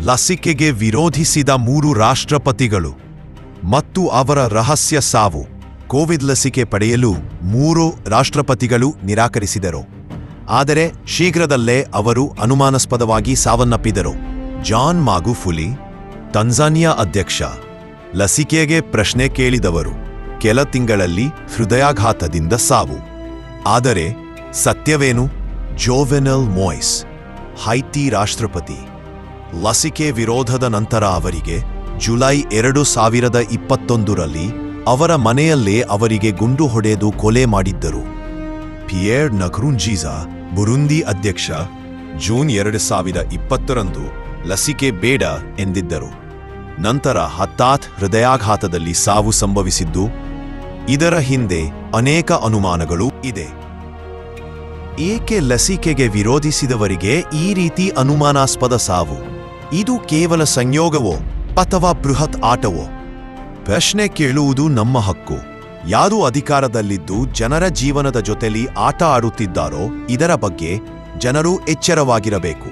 ಲಸಿಕೆಗೆ ವಿರೋಧಿಸಿದ 3 ರಾಷ್ಟ್ರಪತಿಗಳು ಮತ್ತು ಅವರ ರಹಸ್ಯ ಸಾವು. ಕೋವಿಡ್ ಲಸಿಕೆ ಪಡೆಯಲು 3 ರಾಷ್ಟ್ರಪತಿಗಳು ನಿರಾಕರಿಸಿದರು. ಆದರೆ ಶೀಘ್ರದಲ್ಲೇ ಅವರು ಅನುಮಾನಾಸ್ಪದವಾಗಿ ಸಾವನ್ನಪ್ಪಿದರು. ಜಾನ್ ಮಾಗುಫುಲಿ, ತಂಜಾನಿಯಾ ಅಧ್ಯಕ್ಷ, ಲಸಿಕೆಗೆ ಪ್ರಶ್ನೆ ಕೇಳಿದವರು, ಕೆಲ ತಿಂಗಳಲ್ಲಿ ಹೃದಯಾಘಾತದಿಂದ ಸಾವು. ಆದರೆ ಸತ್ಯವೇನು? ಜೋವೆನಲ್ ಮೊಯ್ಸ್, ಹೈಟಿ ರಾಷ್ಟ್ರಪತಿ, ಲಸಿಕೆ ವಿರೋಧದ ನಂತರ ಅವರಿಗೆ ಜುಲೈ 2021ರಲ್ಲಿ ಅವರ ಮನೆಯಲ್ಲೇ ಅವರಿಗೆ ಗುಂಡು ಹೊಡೆದು ಕೊಲೆ ಮಾಡಿದ್ದರು. ಪಿಯೇರ್ ನಕುರುಂಜಿಜಾ, ಬುರುಂದಿ ಅಧ್ಯಕ್ಷ, ಜೂನ್ 2020ರಂದು ಲಸಿಕೆ ಬೇಡ ಎಂದಿದ್ದರು. ನಂತರ ಹಠಾತ್ ಹೃದಯಾಘಾತದಲ್ಲಿ ಸಾವು ಸಂಭವಿಸಿದ್ದು. ಇದರ ಹಿಂದೆ ಅನೇಕ ಅನುಮಾನಗಳು ಇದೆ. ಏಕೆ ಲಸಿಕೆಗೆ ವಿರೋಧಿಸಿದವರಿಗೆ ಈ ರೀತಿ ಅನುಮಾನಾಸ್ಪದ ಸಾವು? ಇದು ಕೇವಲ ಸಂಯೋಗವೋ ಅಥವಾ ಬೃಹತ್ ಆಟವೋ? ಪ್ರಶ್ನೆ ಕೇಳುವುದು ನಮ್ಮ ಹಕ್ಕು. ಯಾರು ಅಧಿಕಾರದಲ್ಲಿದ್ದು ಜನರ ಜೀವನದ ಜೊತೆಲಿ ಆಟ ಆಡುತ್ತಿದ್ದಾರೋ ಇದರ ಬಗ್ಗೆ ಜನರು ಎಚ್ಚರವಾಗಿರಬೇಕು.